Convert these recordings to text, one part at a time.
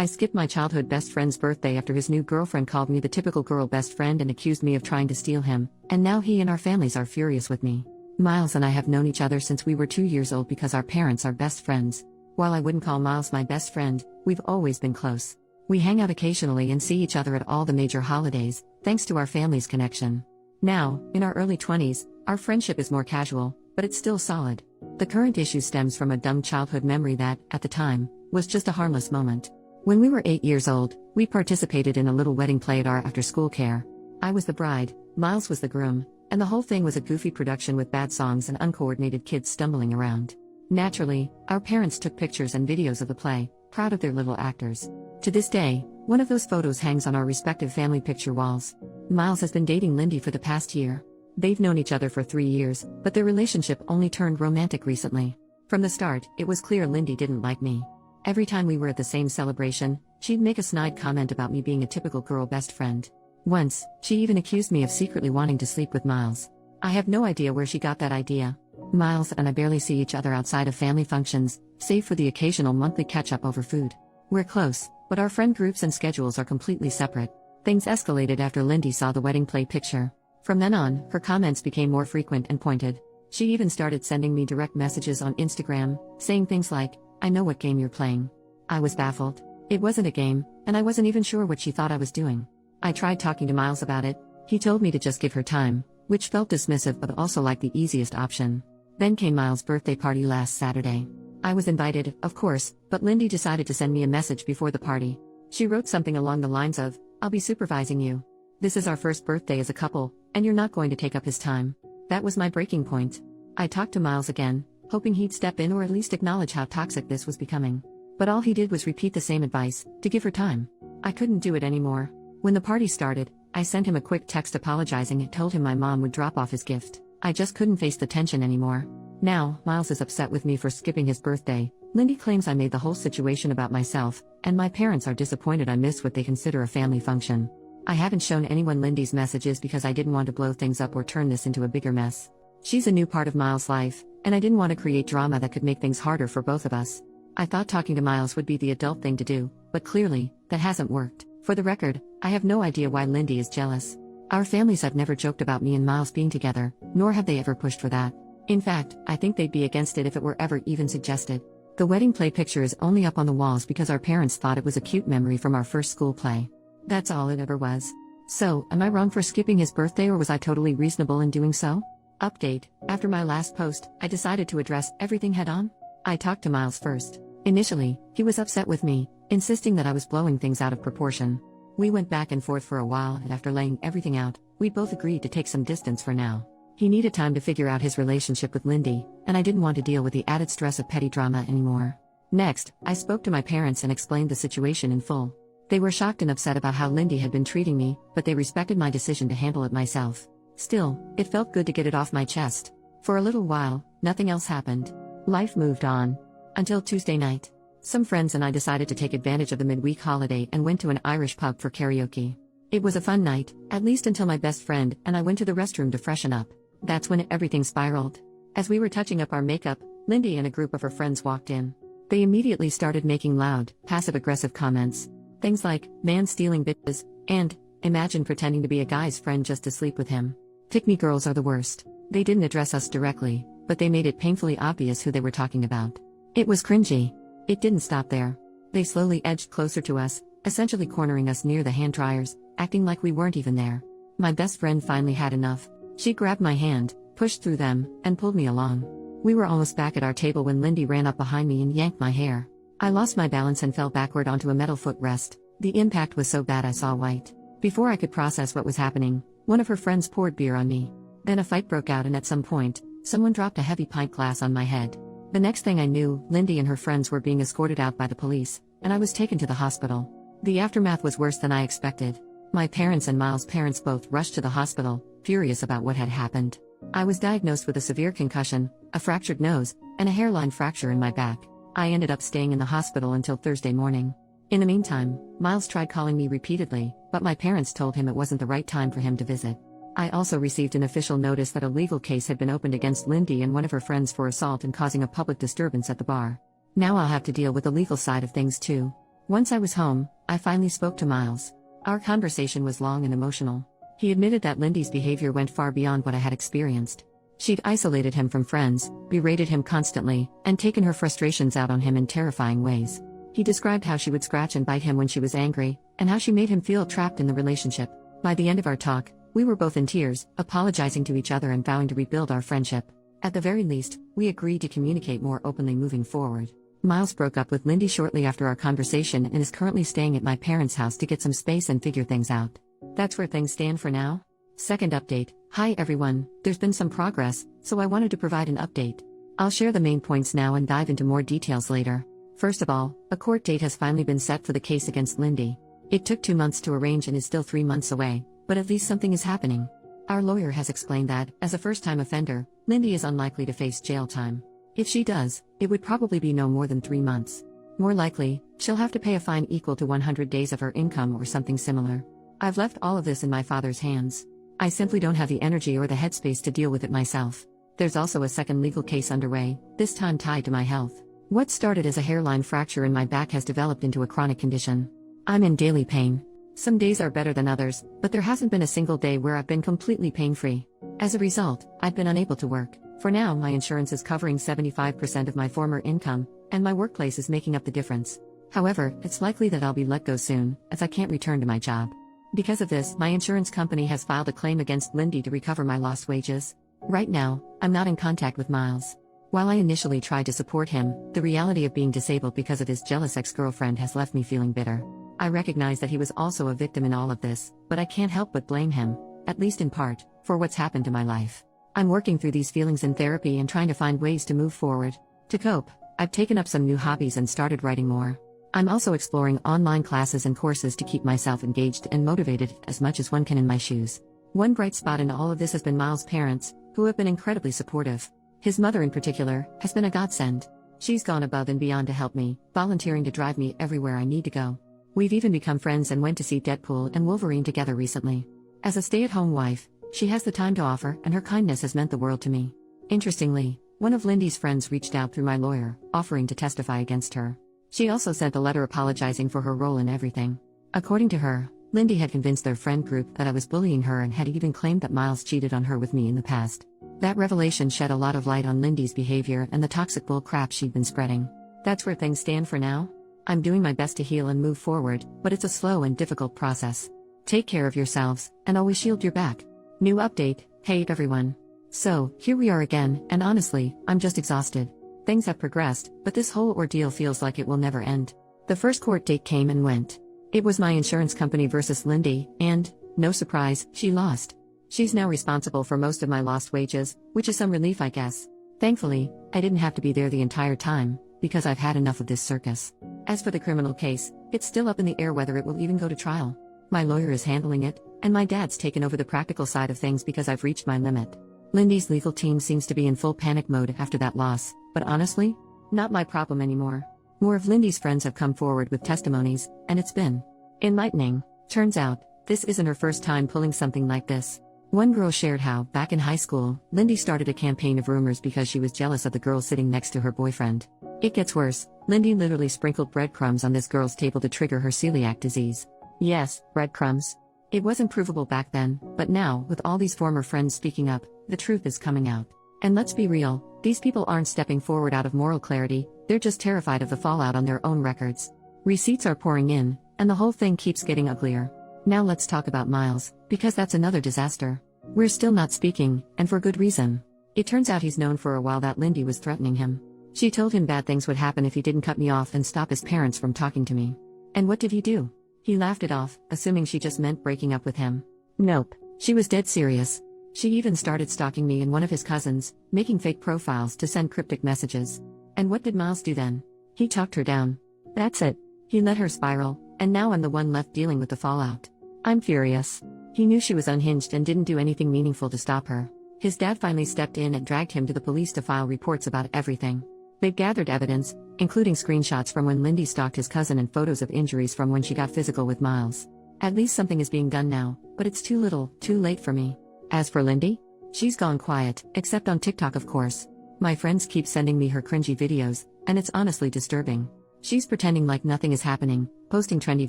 I skipped my childhood best friend's birthday after his new girlfriend called me the typical girl best friend and accused me of trying to steal him, and now he and our families are furious with me. Miles and I have known each other since we were 2 years old because our parents are best friends. While I wouldn't call Miles my best friend, we've always been close. We hang out occasionally and see each other at all the major holidays, thanks to our family's connection. Now, in our early 20s, our friendship is more casual, but it's still solid. The current issue stems from a dumb childhood memory that, at the time, was just a harmless moment. When we were 8 years old, we participated in a little wedding play at our after-school care. I was the bride, Miles was the groom, and the whole thing was a goofy production with bad songs and uncoordinated kids stumbling around. Naturally, our parents took pictures and videos of the play, proud of their little actors. To this day, one of those photos hangs on our respective family picture walls. Miles has been dating Lindy for the past year. They've known each other for 3 years, but their relationship only turned romantic recently. From the start, it was clear Lindy didn't like me. Every time we were at the same celebration, she'd make a snide comment about me being a typical girl best friend. Once, she even accused me of secretly wanting to sleep with Miles. I have no idea where she got that idea. Miles and I barely see each other outside of family functions, save for the occasional monthly catch-up over food. We're close, but our friend groups and schedules are completely separate. Things escalated after Lindy saw the wedding play picture. From then on, her comments became more frequent and pointed. She even started sending me direct messages on Instagram, saying things like, "I know what game you're playing." I was baffled. It wasn't a game, and I wasn't even sure what she thought I was doing. I tried talking to Miles about it. He told me to just give her time, which felt dismissive but also like the easiest option. Then came Miles' birthday party last Saturday. I was invited, of course, but Lindy decided to send me a message before the party. She wrote something along the lines of, "I'll be supervising you. This is our first birthday as a couple, and you're not going to take up his time." That was my breaking point. I talked to Miles again, hoping he'd step in or at least acknowledge how toxic this was becoming. But all he did was repeat the same advice, to give her time. I couldn't do it anymore. When the party started, I sent him a quick text apologizing and told him my mom would drop off his gift. I just couldn't face the tension anymore. Now, Miles is upset with me for skipping his birthday. Lindy claims I made the whole situation about myself, and my parents are disappointed I missed what they consider a family function. I haven't shown anyone Lindy's messages because I didn't want to blow things up or turn this into a bigger mess. She's a new part of Miles' life, and I didn't want to create drama that could make things harder for both of us. I thought talking to Miles would be the adult thing to do, but clearly, that hasn't worked. For the record, I have no idea why Lindy is jealous. Our families have never joked about me and Miles being together, nor have they ever pushed for that. In fact, I think they'd be against it if it were ever even suggested. The wedding play picture is only up on the walls because our parents thought it was a cute memory from our first school play. That's all it ever was. So, am I wrong for skipping his birthday or was I totally reasonable in doing so? Update: after my last post, I decided to address everything head on. I talked to Miles first. Initially, he was upset with me, insisting that I was blowing things out of proportion. We went back and forth for a while, and after laying everything out, we both agreed to take some distance for now. He needed time to figure out his relationship with Lindy, and I didn't want to deal with the added stress of petty drama anymore. Next, I spoke to my parents and explained the situation in full. They were shocked and upset about how Lindy had been treating me, but they respected my decision to handle it myself. Still, it felt good to get it off my chest. For a little while, nothing else happened. Life moved on. Until Tuesday night. Some friends and I decided to take advantage of the midweek holiday and went to an Irish pub for karaoke. It was a fun night, at least until my best friend and I went to the restroom to freshen up. That's when everything spiraled. As we were touching up our makeup, Lindy and a group of her friends walked in. They immediately started making loud, passive-aggressive comments. Things like, "Man stealing bitches," and, "Imagine pretending to be a guy's friend just to sleep with him." Pick-me girls are the worst. They didn't address us directly, but they made it painfully obvious who they were talking about. It was cringy. It didn't stop there. They slowly edged closer to us, essentially cornering us near the hand dryers, acting like we weren't even there. My best friend finally had enough. She grabbed my hand, pushed through them, and pulled me along. We were almost back at our table when Lindy ran up behind me and yanked my hair. I lost my balance and fell backward onto a metal footrest. The impact was so bad I saw white. Before I could process what was happening, one of her friends poured beer on me. Then a fight broke out and at some point, someone dropped a heavy pint glass on my head. The next thing I knew, Lindy and her friends were being escorted out by the police, and I was taken to the hospital. The aftermath was worse than I expected. My parents and Miles' parents both rushed to the hospital, furious about what had happened. I was diagnosed with a severe concussion, a fractured nose, and a hairline fracture in my back. I ended up staying in the hospital until Thursday morning. In the meantime, Miles tried calling me repeatedly, but my parents told him it wasn't the right time for him to visit. I also received an official notice that a legal case had been opened against Lindy and one of her friends for assault and causing a public disturbance at the bar. Now I'll have to deal with the legal side of things too. Once I was home, I finally spoke to Miles. Our conversation was long and emotional. He admitted that Lindy's behavior went far beyond what I had experienced. She'd isolated him from friends, berated him constantly, and taken her frustrations out on him in terrifying ways. He described how she would scratch and bite him when she was angry, and how she made him feel trapped in the relationship. By the end of our talk, we were both in tears, apologizing to each other and vowing to rebuild our friendship. At the very least, we agreed to communicate more openly moving forward. Miles broke up with Lindy shortly after our conversation and is currently staying at my parents' house to get some space and figure things out. That's where things stand for now. Second update. Hi everyone, there's been some progress, so I wanted to provide an update. I'll share the main points now and dive into more details later. First of all, a court date has finally been set for the case against Lindy. It took 2 months to arrange and is still 3 months away, but at least something is happening. Our lawyer has explained that, as a first-time offender, Lindy is unlikely to face jail time. If she does, it would probably be no more than 3 months. More likely, she'll have to pay a fine equal to 100 days of her income or something similar. I've left all of this in my father's hands. I simply don't have the energy or the headspace to deal with it myself. There's also a second legal case underway, this time tied to my health. What started as a hairline fracture in my back has developed into a chronic condition. I'm in daily pain. Some days are better than others, but there hasn't been a single day where I've been completely pain-free. As a result, I've been unable to work. For now, my insurance is covering 75% of my former income, and my workplace is making up the difference. However, it's likely that I'll be let go soon, as I can't return to my job. Because of this, my insurance company has filed a claim against Lindy to recover my lost wages. Right now, I'm not in contact with Miles. While I initially tried to support him, the reality of being disabled because of his jealous ex-girlfriend has left me feeling bitter. I recognize that he was also a victim in all of this, but I can't help but blame him, at least in part, for what's happened to my life. I'm working through these feelings in therapy and trying to find ways to move forward. To cope, I've taken up some new hobbies and started writing more. I'm also exploring online classes and courses to keep myself engaged and motivated as much as one can in my shoes. One bright spot in all of this has been Miles' parents, who have been incredibly supportive. His mother in particular, has been a godsend. She's gone above and beyond to help me, volunteering to drive me everywhere I need to go. We've even become friends and went to see Deadpool and Wolverine together recently. As a stay-at-home wife, she has the time to offer, and her kindness has meant the world to me. Interestingly, one of Lindy's friends reached out through my lawyer, offering to testify against her. She also sent a letter apologizing for her role in everything. According to her, Lindy had convinced their friend group that I was bullying her and had even claimed that Miles cheated on her with me in the past. That revelation shed a lot of light on Lindy's behavior and the toxic bull crap she'd been spreading. That's where things stand for now. I'm doing my best to heal and move forward, but it's a slow and difficult process. Take care of yourselves, and always shield your back. New update. Hey everyone. So, here we are again, and honestly, I'm just exhausted. Things have progressed, but this whole ordeal feels like it will never end. The first court date came and went. It was my insurance company versus Lindy, and, no surprise, she lost. She's now responsible for most of my lost wages, which is some relief I guess. Thankfully, I didn't have to be there the entire time, because I've had enough of this circus. As for the criminal case, it's still up in the air whether it will even go to trial. My lawyer is handling it, and my dad's taken over the practical side of things because I've reached my limit. Lindy's legal team seems to be in full panic mode after that loss, but honestly, not my problem anymore. More of Lindy's friends have come forward with testimonies, and it's been enlightening. Turns out, this isn't her first time pulling something like this. One girl shared how, back in high school, Lindy started a campaign of rumors because she was jealous of the girl sitting next to her boyfriend. It gets worse. Lindy literally sprinkled breadcrumbs on this girl's table to trigger her celiac disease. Yes, breadcrumbs. It wasn't provable back then, but now, with all these former friends speaking up, the truth is coming out. And let's be real, these people aren't stepping forward out of moral clarity, they're just terrified of the fallout on their own records. Receipts are pouring in, and the whole thing keeps getting uglier. Now let's talk about Miles, because that's another disaster. We're still not speaking, and for good reason. It turns out he's known for a while that Lindy was threatening him. She told him bad things would happen if he didn't cut me off and stop his parents from talking to me. And what did he do? He laughed it off, assuming she just meant breaking up with him. Nope, she was dead serious. She even started stalking me and one of his cousins, making fake profiles to send cryptic messages. And what did Miles do then? He talked her down. That's it. He let her spiral, and now I'm the one left dealing with the fallout. I'm furious. He knew she was unhinged and didn't do anything meaningful to stop her. His dad finally stepped in and dragged him to the police to file reports about everything. They've gathered evidence, including screenshots from when Lindy stalked his cousin and photos of injuries from when she got physical with Miles. At least something is being done now, but it's too little, too late for me. As for Lindy, she's gone quiet, except on TikTok of course. My friends keep sending me her cringy videos, and it's honestly disturbing. She's pretending like nothing is happening, posting trendy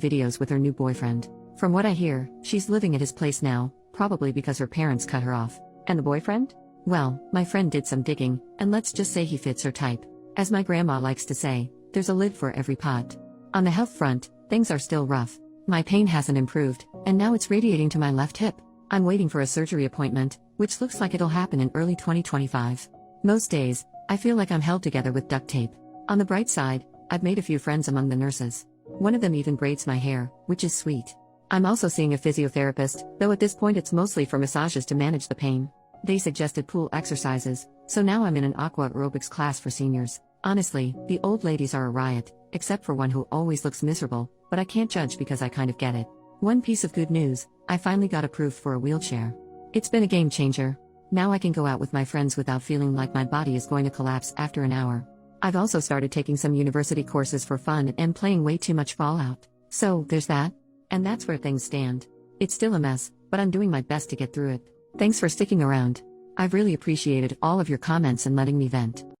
videos with her new boyfriend. From what I hear, she's living at his place now, probably because her parents cut her off. And the boyfriend? Well, my friend did some digging, and let's just say he fits her type. As my grandma likes to say, there's a lid for every pot. On the health front, things are still rough. My pain hasn't improved, and now it's radiating to my left hip. I'm waiting for a surgery appointment, which looks like it'll happen in early 2025. Most days, I feel like I'm held together with duct tape. On the bright side, I've made a few friends among the nurses. One of them even braids my hair, which is sweet. I'm also seeing a physiotherapist, though at this point it's mostly for massages to manage the pain. They suggested pool exercises, so now I'm in an aqua aerobics class for seniors. Honestly, the old ladies are a riot, except for one who always looks miserable, but I can't judge because I kind of get it. One piece of good news, I finally got approved for a wheelchair. It's been a game changer. Now I can go out with my friends without feeling like my body is going to collapse after an hour. I've also started taking some university courses for fun and playing way too much Fallout. So, there's that. And that's where things stand. It's still a mess, but I'm doing my best to get through it. Thanks for sticking around. I've really appreciated all of your comments and letting me vent.